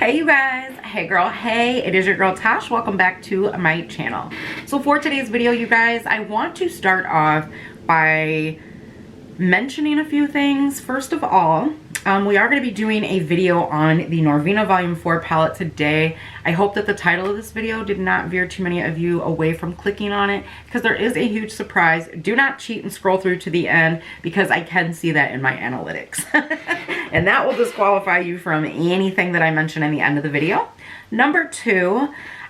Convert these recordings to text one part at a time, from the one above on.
Hey you guys, hey girl, hey, it is your girl Tash. Welcome back to my channel. So for today's video, you guys, I want to start off by mentioning a few things. First of all, we are going to be doing a video on the Norvina Volume 4 palette today. I hope that the title of this video did not veer too many of you away from clicking on it, because there is a huge surprise. Do not cheat and scroll through to the end, because I can see that in my analytics. And that will disqualify you from anything that I mention in the end of the video. Number two,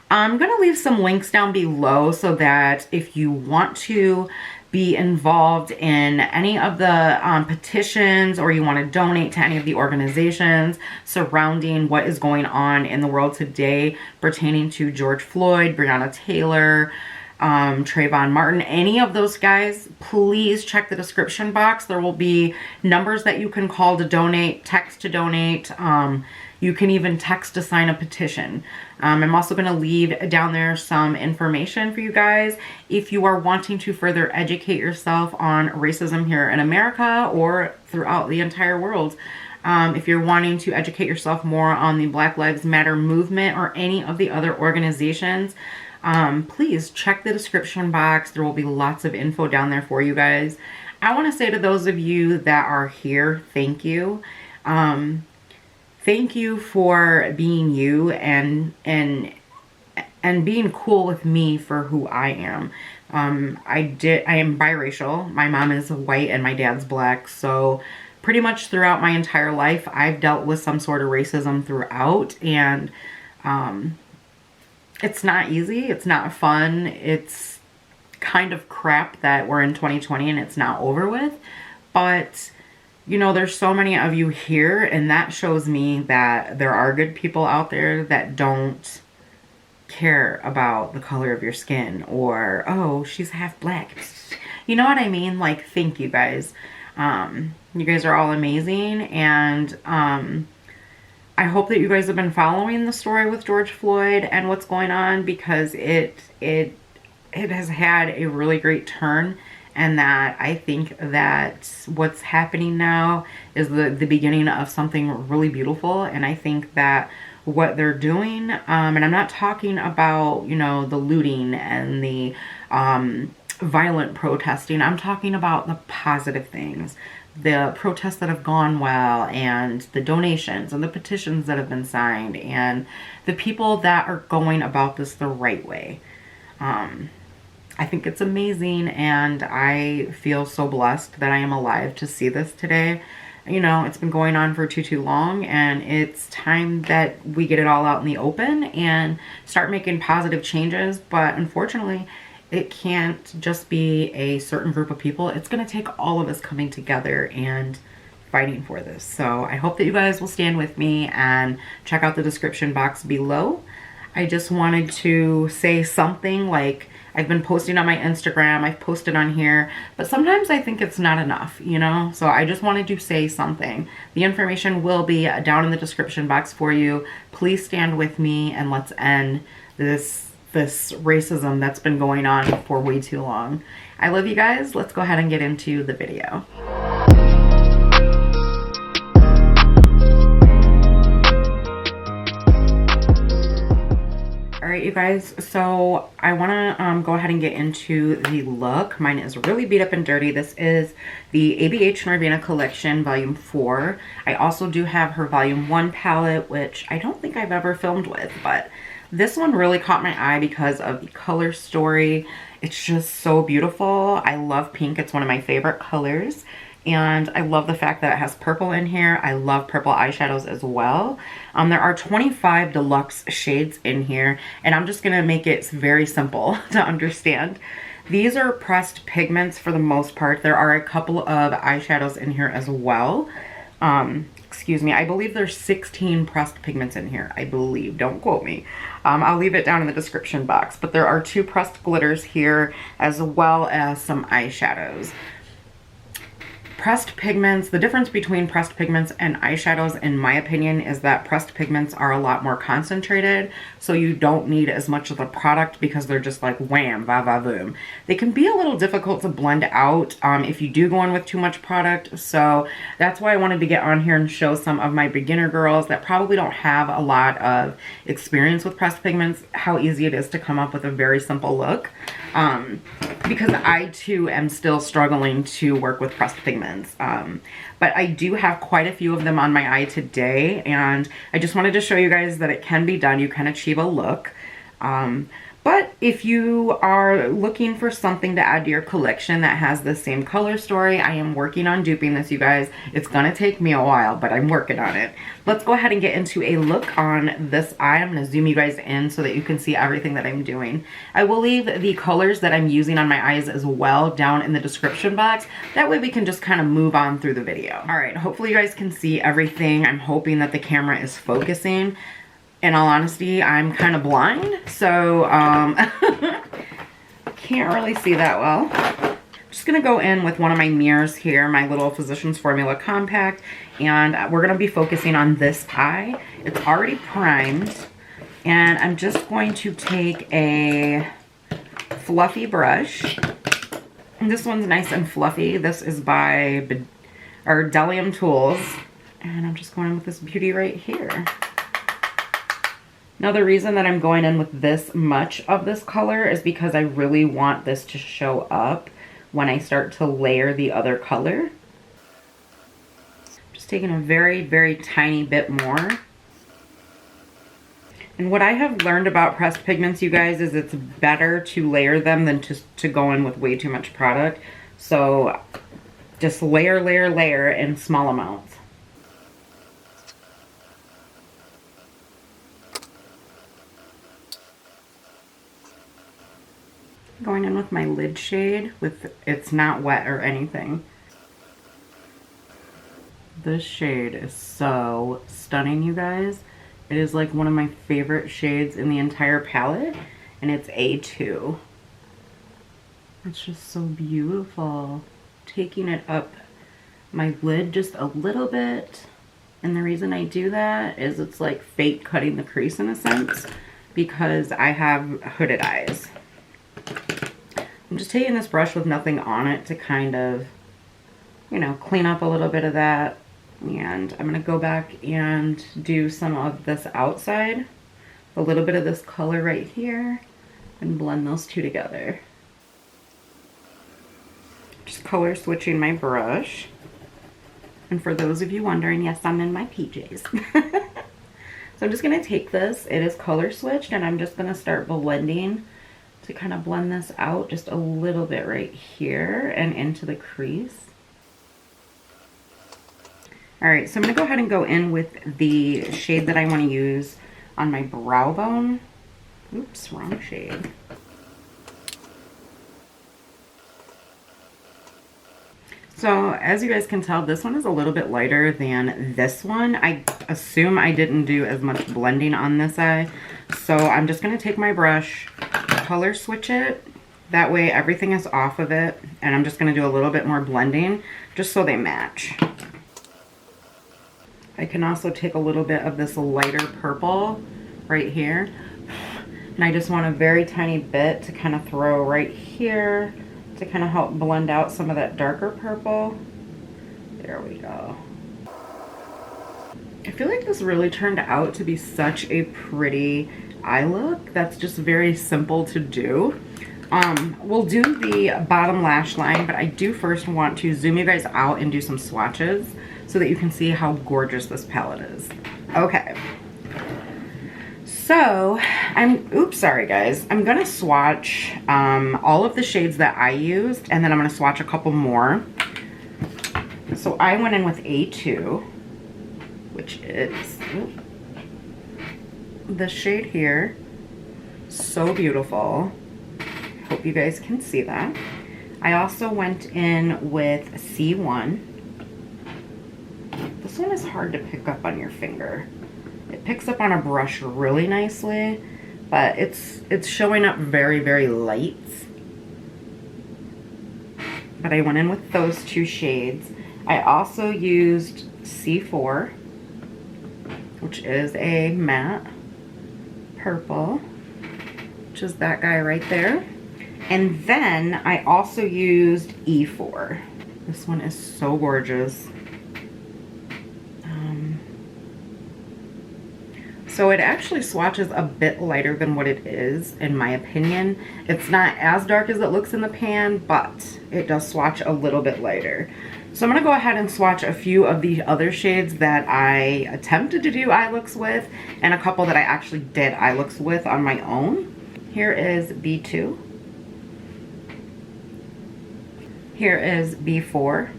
I'm going to leave some links down below so that if you want to be involved in any of the petitions, or you want to donate to any of the organizations surrounding what is going on in the world today pertaining to George Floyd, Breonna Taylor, Trayvon Martin, any of those guys, please check the description box. There will be numbers that you can call to donate, text to donate. You can even text to sign a petition. I'm also going to leave down there some information for you guys if you are wanting to further educate yourself on racism here in America or throughout the entire world. If you're wanting to educate yourself more on the Black Lives Matter movement or any of the other organizations, please check the description box. There will be lots of info down there for you guys. I want to say to those of you that are here, thank you. Thank you for being you and being cool with me for who I am. I am biracial. My mom is white and my dad's black. So pretty much throughout my entire life, I've dealt with some sort of racism throughout, and it's not easy. It's not fun. It's kind of crap that we're in 2020 and it's not over with. But you know, there's so many of you here, and that shows me that there are good people out there that don't care about the color of your skin, or, oh, she's half black. You know what I mean? Like, thank you guys. You guys are all amazing, and I hope that you guys have been following the story with George Floyd and what's going on, because it has had a really great turn. And that I think that what's happening now is the beginning of something really beautiful. And I think that what they're doing, and I'm not talking about, you know, the looting and the violent protesting. I'm talking about the positive things. The protests that have gone well, and the donations and the petitions that have been signed, and the people that are going about this the right way. I think it's amazing, and I feel so blessed that I am alive to see this today. You know, it's been going on for too long, and it's time that we get it all out in the open and start making positive changes. But unfortunately, it can't just be a certain group of people. It's going to take all of us coming together and fighting for this. So I hope that you guys will stand with me and check out the description box below. I just wanted to say something. Like, I've been posting on my Instagram, I've posted on here, but sometimes I think it's not enough, you know? So I just wanted to say something. The information will be down in the description box for you. Please stand with me, and let's end this racism that's been going on for way too long. I love you guys. Let's go ahead and get into the video. Alright, you guys, so I want to go ahead and get into the look. Mine is really beat up and dirty. This is the ABH Norvina Collection Volume 4. I also do have her Volume 1 palette, which I don't think I've ever filmed with, but this one really caught my eye because of the color story. It's just so beautiful. I love pink. It's one of my favorite colors. And I love the fact that it has purple in here. I love purple eyeshadows as well. There are 25 deluxe shades in here, and I'm just going to make it very simple to understand. These are pressed pigments for the most part. There are a couple of eyeshadows in here as well. Excuse me, I believe there's 16 pressed pigments in here. I believe, don't quote me. I'll leave it down in the description box. But there are 2 pressed glitters here, as well as some eyeshadows. Pressed pigments, the difference between pressed pigments and eyeshadows, in my opinion, is that pressed pigments are a lot more concentrated, so you don't need as much of the product because they're just like wham, va va boom. They can be a little difficult to blend out if you do go in with too much product, so that's why I wanted to get on here and show some of my beginner girls that probably don't have a lot of experience with pressed pigments how easy it is to come up with a very simple look. Because I too am still struggling to work with pressed pigments. But I do have quite a few of them on my eye today, and I just wanted to show you guys that it can be done. You can achieve a look. But if you are looking for something to add to your collection that has the same color story, I am working on duping this, you guys. It's gonna take me a while, but I'm working on it. Let's go ahead and get into a look on this eye. I'm gonna zoom you guys in so that you can see everything that I'm doing. I will leave the colors that I'm using on my eyes as well down in the description box. That way we can just kind of move on through the video. All right, hopefully you guys can see everything. I'm hoping that the camera is focusing. In all honesty, I'm kind of blind, so can't really see that well. I'm just gonna go in with one of my mirrors here, my little Physicians Formula Compact, and we're gonna be focusing on this eye. It's already primed, and I'm just going to take a fluffy brush. And this one's nice and fluffy. This is by Delium Tools, and I'm just going in with this beauty right here. Now the reason that I'm going in with this much of this color is because I really want this to show up when I start to layer the other color. Just taking a very, very tiny bit more. And what I have learned about pressed pigments, you guys, is it's better to layer them than to go in with way too much product. So just layer, layer, layer in small amounts. Going in with my lid shade, it's not wet or anything. This shade is so stunning, you guys. It is like one of my favorite shades in the entire palette, and it's A2. It's just so beautiful. Taking it up my lid just a little bit, and the reason I do that is it's like fake cutting the crease in a sense, because I have hooded eyes. I'm just taking this brush with nothing on it to kind of, you know, clean up a little bit of that. And I'm going to go back and do some of this outside, a little bit of this color right here, and blend those two together. Just color switching my brush. And for those of you wondering, yes, I'm in my PJs. So I'm just going to take this, it is color switched, and I'm just going to start blending to kind of blend this out just a little bit right here and into the crease. All right, so I'm gonna go ahead and go in with the shade that I wanna use on my brow bone. Oops, wrong shade. So as you guys can tell, this one is a little bit lighter than this one. I assume I didn't do as much blending on this eye. So I'm just gonna take my brush, color switch it. That way everything is off of it. And I'm just gonna do a little bit more blending just so they match. I can also take a little bit of this lighter purple right here. And I just want a very tiny bit to kind of throw right here to kind of help blend out some of that darker purple. There we go. I feel like this really turned out to be such a pretty eye look that's just very simple to do. We'll do the bottom lash line, but I do first want to zoom you guys out and do some swatches so that you can see how gorgeous this palette is. Okay. So, oops, sorry guys. I'm gonna swatch all of the shades that I used, and then I'm gonna swatch a couple more. So I went in with A2, which is the shade here. So beautiful. Hope you guys can see that. I also went in with C1. This one is hard to pick up on your finger. It picks up on a brush really nicely, but it's showing up very, very light. But I went in with those two shades. I also used C4, which is a matte purple, which is that guy right there. And then I also used E4. This one is so gorgeous. So it actually swatches a bit lighter than what it is, in my opinion. It's not as dark as it looks in the pan, but it does swatch a little bit lighter. So I'm gonna go ahead and swatch a few of the other shades that I attempted to do eye looks with, and a couple that I actually did eye looks with on my own. Here is B2. Here is B4.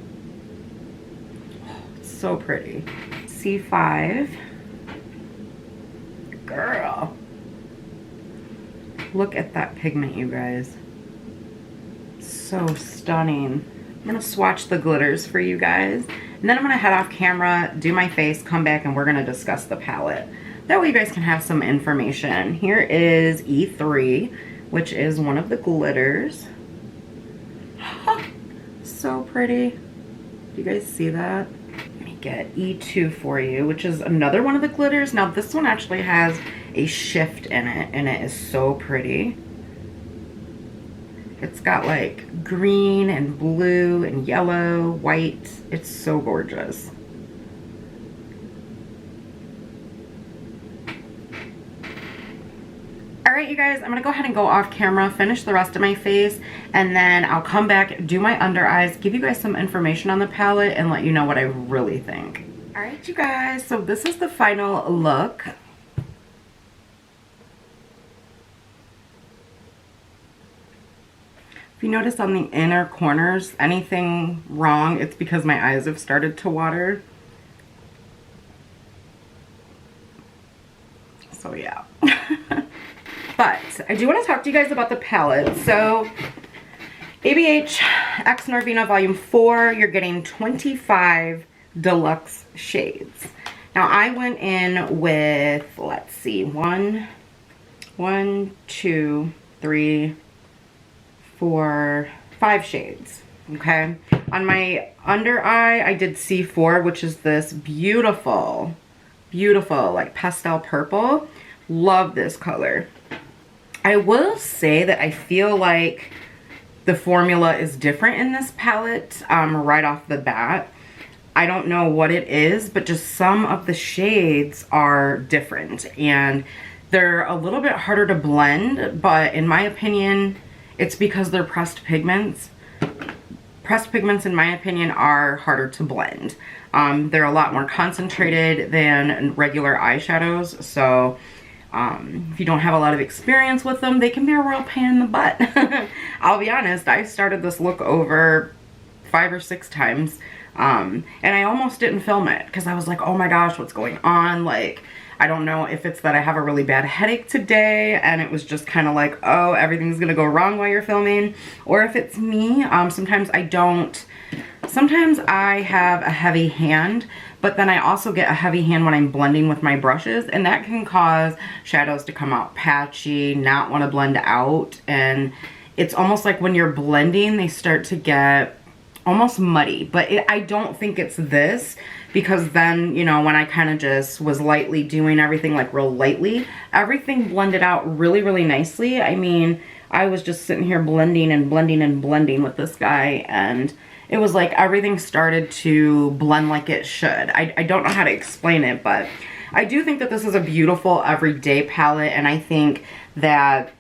Oh, it's so pretty. C5. Girl, look at that pigment, you guys. So stunning. I'm gonna swatch the glitters for you guys, and then I'm gonna head off camera, do my face, come back, and we're gonna discuss the palette. That way you guys can have some information. Here is E3, which is one of the glitters. So pretty. Do you guys see that? Get E2 for you, which is another one of the glitters. Now this one actually has a shift in it, and it is so pretty. It's got like green and blue and yellow, white. It's so gorgeous. Alright you guys, I'm going to go ahead and go off camera, finish the rest of my face, and then I'll come back, do my under eyes, give you guys some information on the palette, and let you know what I really think. Alright you guys, so this is the final look. If you notice on the inner corners, anything wrong, it's because my eyes have started to water. So yeah. But I do want to talk to you guys about the palette. So ABH X Norvina Volume 4, you're getting 25 deluxe shades. Now I went in with, let's see, 1, 2, 3, 4, 5 shades. Okay. On my under eye, I did C4, which is this beautiful, beautiful like pastel purple. Love this color. I will say that I feel like the formula is different in this palette right off the bat. I don't know what it is, but just some of the shades are different, and they're a little bit harder to blend, but in my opinion, it's because they're pressed pigments. Pressed pigments, in my opinion, are harder to blend. They're a lot more concentrated than regular eyeshadows, so if you don't have a lot of experience with them, they can be a real pain in the butt. I'll be honest, I started this look over 5 or 6 times, and I almost didn't film it because I was like, oh my gosh, what's going on? Like, I don't know if it's that I have a really bad headache today and it was just kind of like, oh, everything's gonna go wrong while you're filming, or if it's me. Sometimes I don't. Sometimes I have a heavy hand, but then I also get a heavy hand when I'm blending with my brushes, and that can cause shadows to come out patchy, not want to blend out, and it's almost like when you're blending, they start to get almost muddy. But I don't think it's this, because then, you know, when I kind of just was lightly doing everything, like real lightly, everything blended out really, really nicely. I mean, I was just sitting here blending and blending and blending with this guy, and it was like everything started to blend like it should. I don't know how to explain it, but I do think that this is a beautiful everyday palette, and I think that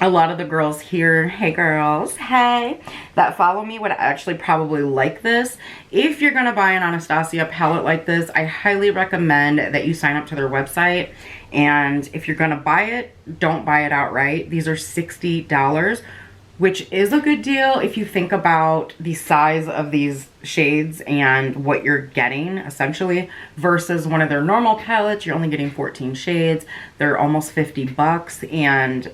a lot of the girls here, hey girls, hey, that follow me would actually probably like this. If you're gonna buy an Anastasia palette like this, I highly recommend that you sign up to their website. And if you're gonna buy it, don't buy it outright. These are $60, which is a good deal if you think about the size of these shades and what you're getting essentially versus one of their normal palettes. You're only getting 14 shades. They're almost 50 bucks, and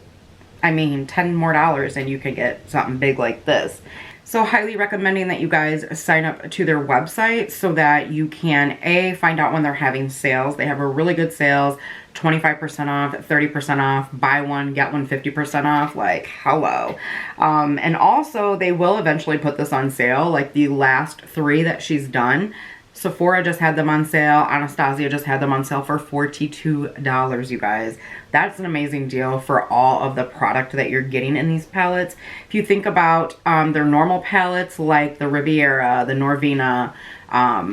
I mean, $10 more and you can get something big like this. So highly recommending that you guys sign up to their website so that you can A, find out when they're having sales. They have a really good sales 25% off, 30% off, buy one, get one 50% off, like hello. And also they will eventually put this on sale, like the last 3 that she's done. Sephora just had them on sale. Anastasia just had them on sale for $42, you guys. That's an amazing deal for all of the product that you're getting in these palettes. If you think about their normal palettes like the Riviera, the Norvina,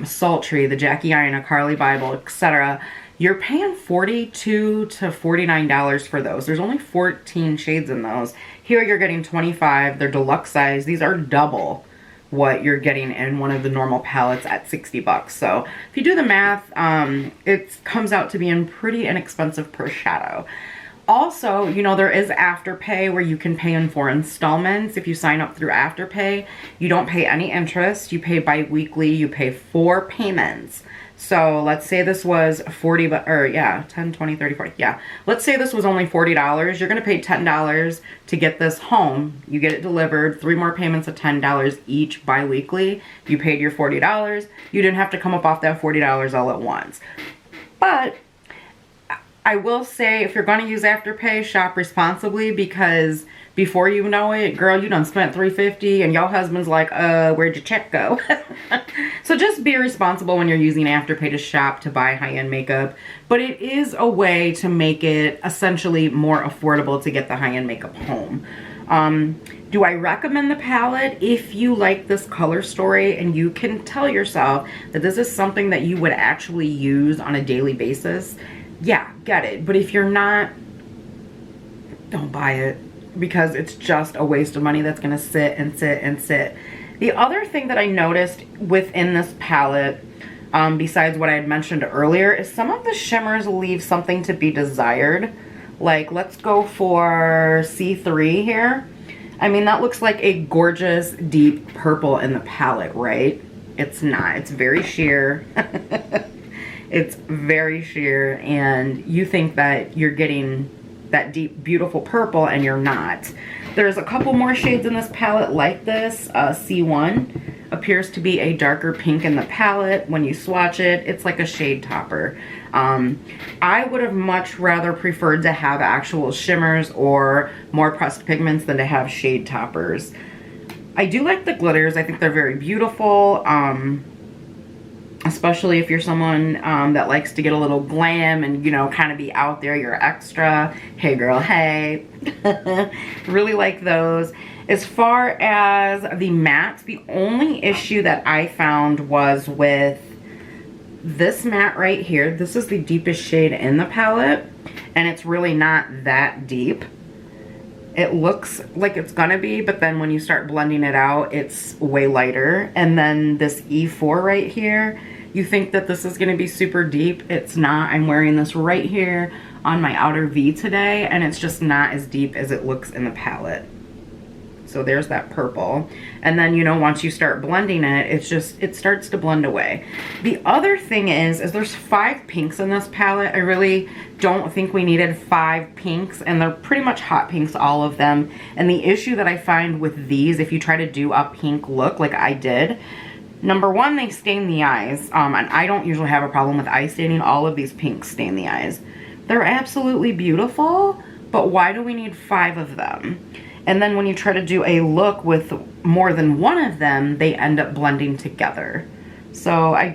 Sultry, the Jackie Aina, Carly Bible, etc., you're paying $42 to $49 for those. There's only 14 shades in those. Here you're getting 25. They're deluxe size. These are double what you're getting in one of the normal palettes at 60 bucks. So if you do the math, it comes out to being pretty inexpensive per shadow. Also, you know, there is Afterpay where you can pay in 4 installments. If you sign up through Afterpay, you don't pay any interest. You pay bi-weekly. You pay 4 payments. So let's say this was 40, or yeah, 10, 20, 30, 40. Yeah. Let's say this was only $40. You're going to pay $10 to get this home. You get it delivered, 3 more payments of $10 each bi-weekly. You paid your $40. You didn't have to come up off that $40 all at once. But I will say, if you're going to use Afterpay, shop responsibly, because before you know it, girl, you done spent $350 and your husband's like, where'd your check go? So just be responsible when you're using Afterpay to shop to buy high-end makeup. But it is a way to make it essentially more affordable to get the high-end makeup home. Do I recommend the palette? If you like this color story and you can tell yourself that this is something that you would actually use on a daily basis, yeah, get it. But if you're not, don't buy it, because it's just a waste of money that's gonna sit and sit and sit. The other thing that I noticed within this palette, besides what I had mentioned earlier, is some of the shimmers leave something to be desired. Like, let's go for C3 here. I mean, that looks like a gorgeous deep purple in the palette, right? It's not. It's very sheer. It's very sheer, and you think that you're getting that deep, beautiful purple, and you're not. There's a couple more shades in this palette like this. C1 appears to be a darker pink in the palette. When you swatch it, it's like a shade topper. I would have much rather preferred to have actual shimmers or more pressed pigments than to have shade toppers. I do like the glitters. I think they're very beautiful. Especially if you're someone that likes to get a little glam and, you know, kind of be out there, you're extra. Hey girl, hey. Really like those. As far as the mattes, the only issue that I found was with this matte right here. This is the deepest shade in the palette, and it's really not that deep. It looks like it's gonna be, but then when you start blending it out, it's way lighter. And then this E4 right here, you think that this is gonna be super deep. It's not. I'm wearing this right here on my outer V today, and it's just not as deep as it looks in the palette. So there's that purple. And then, you know, once you start blending it, it's just, it starts to blend away. The other thing is there's 5 pinks in this palette. I really don't think we needed 5 pinks, and they're pretty much hot pinks, all of them. And the issue that I find with these, if you try to do a pink look like I did, number one, they stain the eyes. And I don't usually have a problem with eye staining. All of these pinks stain the eyes. They're absolutely beautiful, but why do we need 5 of them? And then when you try to do a look with more than one of them, they end up blending together. So I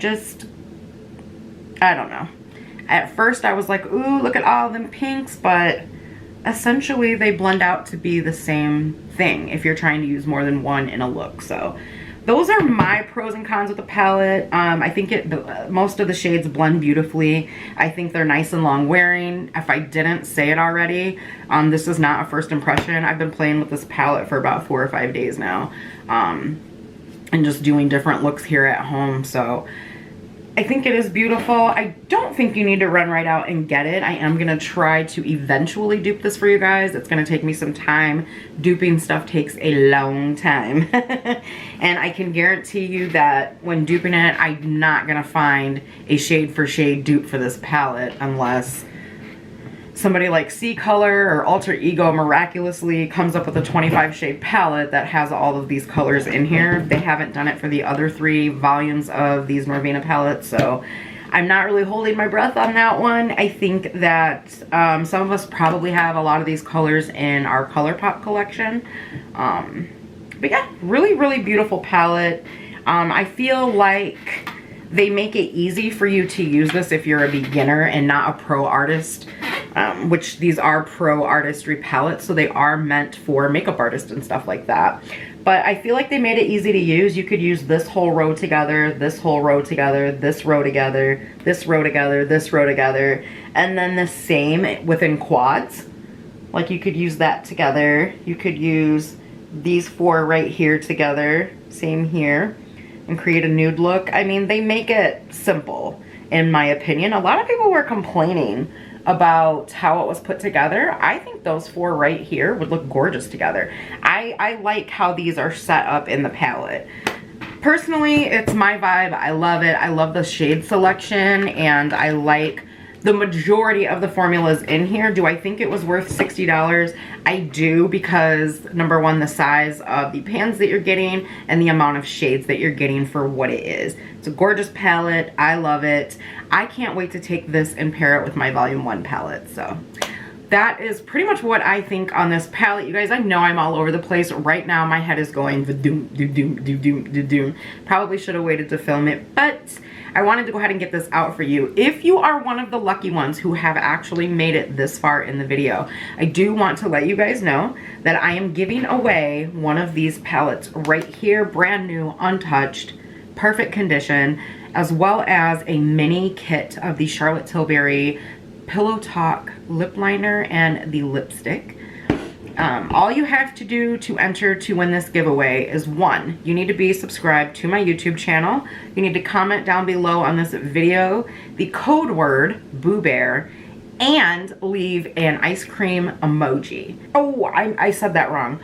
don't know. At first I was like, ooh, look at all them pinks, but essentially they blend out to be the same thing if you're trying to use more than one in a look. So those are my pros and cons with the palette. I think most of the shades blend beautifully. I think they're nice and long wearing. If I didn't say it already, this is not a first impression. I've been playing with this palette for about 4 or 5 days now, and just doing different looks here at home. So I think it is beautiful. I don't think you need to run right out and get it. I am gonna try to eventually dupe this for you guys. It's gonna take me some time. Duping stuff takes a long time. And I can guarantee you that when duping it, I'm not gonna find a shade for shade dupe for this palette unless somebody like C Color or Alter Ego miraculously comes up with a 25 shade palette that has all of these colors in here. They haven't done it for the other 3 volumes of these Norvina palettes, so I'm not really holding my breath on that one. I think that some of us probably have a lot of these colors in our ColourPop collection. But yeah, really, really beautiful palette. I feel like they make it easy for you to use this if you're a beginner and not a pro artist, which these are pro artistry palettes, so they are meant for makeup artists and stuff like that. But I feel like they made it easy to use. You could use this whole row together, this whole row together, this row together, this row together, this row together, and then the same within quads. Like you could use that together. You could use these 4 right here together, same here, and create a nude look. I mean, they make it simple, in my opinion. A lot of people were complaining about how it was put together. I think those 4 right here would look gorgeous together. I like how these are set up in the palette. Personally, it's my vibe. I love it. I love the shade selection, and I like the majority of the formulas in here. Do I think it was worth $60? I do, because number one, the size of the pans that you're getting and the amount of shades that you're getting for what it is. It's a gorgeous palette. I love it. I can't wait to take this and pair it with my Volume 1 palette. So that is pretty much what I think on this palette. You guys, I know I'm all over the place. Right now, my head is going va-doom, do-doom, do-doom, do-doom. Probably should have waited to film it, but I wanted to go ahead and get this out for you. If you are one of the lucky ones who have actually made it this far in the video, I do want to let you guys know that I am giving away one of these palettes right here, brand new, untouched, perfect condition, as well as a mini kit of the Charlotte Tilbury Pillow Talk lip liner and the lipstick. All you have to do to enter to win this giveaway is, 1, you need to be subscribed to my YouTube channel. You need to comment down below on this video the code word Boo Bear and leave an ice cream emoji. Oh, I said that wrong.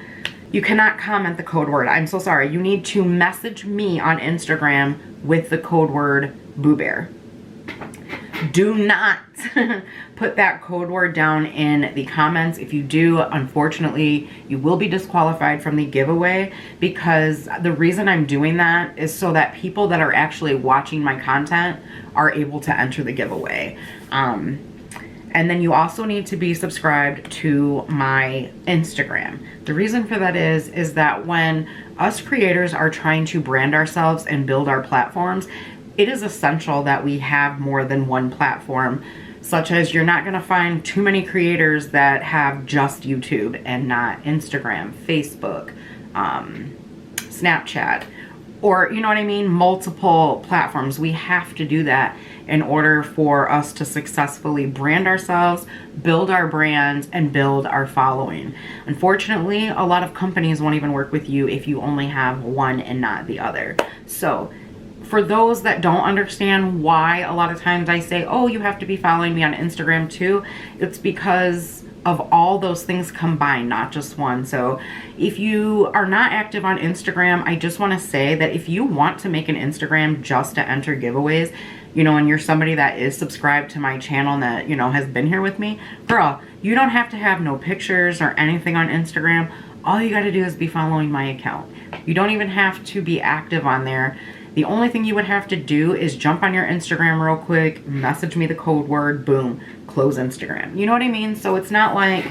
You cannot comment the code word. I'm so sorry. You need to message me on Instagram with the code word Boo Bear. Do not put that code word down in the comments. If you do, unfortunately, you will be disqualified from the giveaway, because the reason I'm doing that is so that people that are actually watching my content are able to enter the giveaway. And then you also need to be subscribed to my Instagram. The reason for that is that when us creators are trying to brand ourselves and build our platforms, it is essential that we have more than one platform, such as you're not going to find too many creators that have just YouTube and not Instagram, Facebook, Snapchat, or, you know what I mean, multiple platforms. We have to do that in order for us to successfully brand ourselves, build our brands, and build our following. Unfortunately, a lot of companies won't even work with you if you only have one and not the other. So for those that don't understand why a lot of times I say, oh, you have to be following me on Instagram too, it's because of all those things combined, not just one. So if you are not active on Instagram, I just want to say that if you want to make an Instagram just to enter giveaways, you know, and you're somebody that is subscribed to my channel and that, you know, has been here with me, girl, you don't have to have no pictures or anything on Instagram. All you got to do is be following my account. You don't even have to be active on there. The only thing you would have to do is jump on your Instagram real quick, message me the code word, boom, close Instagram. You know what I mean? So it's not like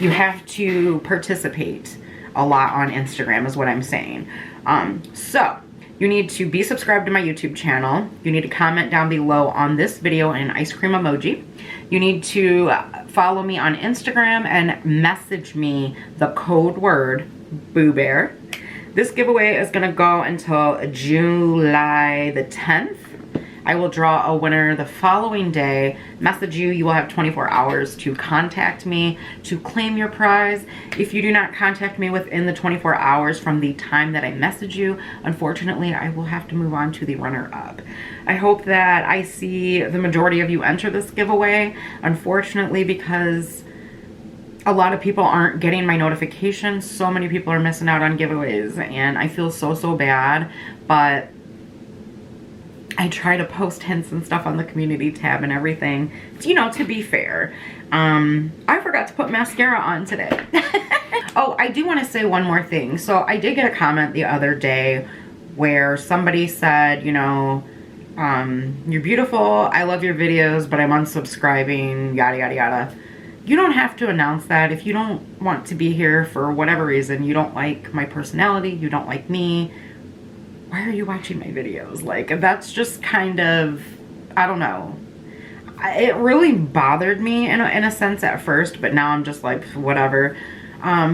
you have to participate a lot on Instagram is what I'm saying. So you need to be subscribed to my YouTube channel. You need to comment down below on this video an ice cream emoji. You need to follow me on Instagram and message me the code word Boo Bear. This giveaway is going to go until July the 10th. I will draw a winner the following day, message you. You will have 24 hours to contact me to claim your prize. If you do not contact me within the 24 hours from the time that I message you, unfortunately, I will have to move on to the runner-up. I hope that I see the majority of you enter this giveaway. Unfortunately, because a lot of people aren't getting my notifications, so many people are missing out on giveaways, and I feel so bad, but I try to post hints and stuff on the community tab and everything, you know, to be fair. I forgot to put mascara on today. Oh, I do want to say one more thing. So I did get a comment the other day where somebody said, you know, You're beautiful. I love your videos, but I'm unsubscribing, yada, yada, yada. You don't have to announce that. If you don't want to be here for whatever reason, you don't like my personality, you don't like me, why are you watching my videos? Like, that's just kind of, I don't know. It really bothered me in a sense at first, but now I'm just like, whatever.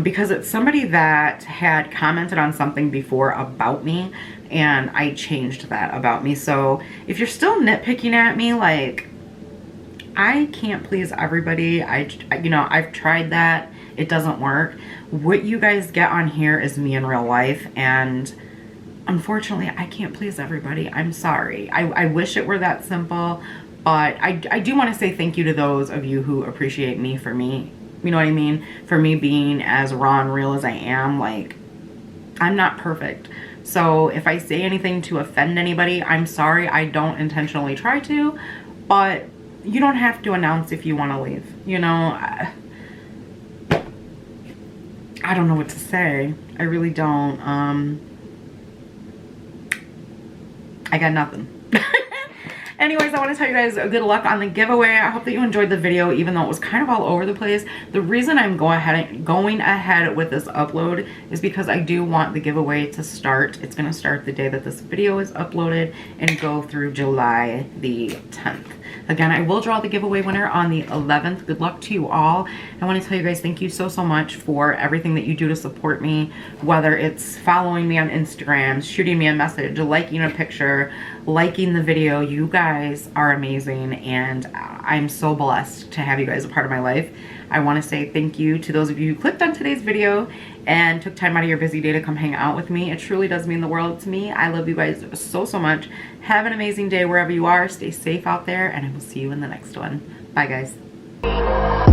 Because it's somebody that had commented on something before about me, and I changed that about me. So if you're still nitpicking at me, like, I can't please everybody. You know, I've tried that. It doesn't work. What you guys get on here is me in real life, and unfortunately, I can't please everybody. I'm sorry. I wish it were that simple, but I do want to say thank you to those of you who appreciate me for me. You know what I mean? For me being as raw and real as I am. Like, I'm not perfect. So if I say anything to offend anybody, I'm sorry. I don't intentionally try to, but you don't have to announce if you want to leave. You know, I don't know what to say. I really don't. I got nothing. Anyways, I want to tell you guys good luck on the giveaway. I hope that you enjoyed the video, even though it was kind of all over the place. The reason I'm going ahead with this upload is because I do want the giveaway to start. It's going to start the day that this video is uploaded and go through July the 10th. Again, I will draw the giveaway winner on the 11th. Good luck to you all. I want to tell you guys thank you so much for everything that you do to support me, whether it's following me on Instagram, shooting me a message, liking a picture, liking the video. You guys are amazing, and I'm so blessed to have you guys a part of my life. I want to say thank you to those of you who clicked on today's video and took time out of your busy day to come hang out with me. It truly does mean the world to me. I love you guys so, so much. Have an amazing day wherever you are. Stay safe out there, and I will see you in the next one. Bye, guys.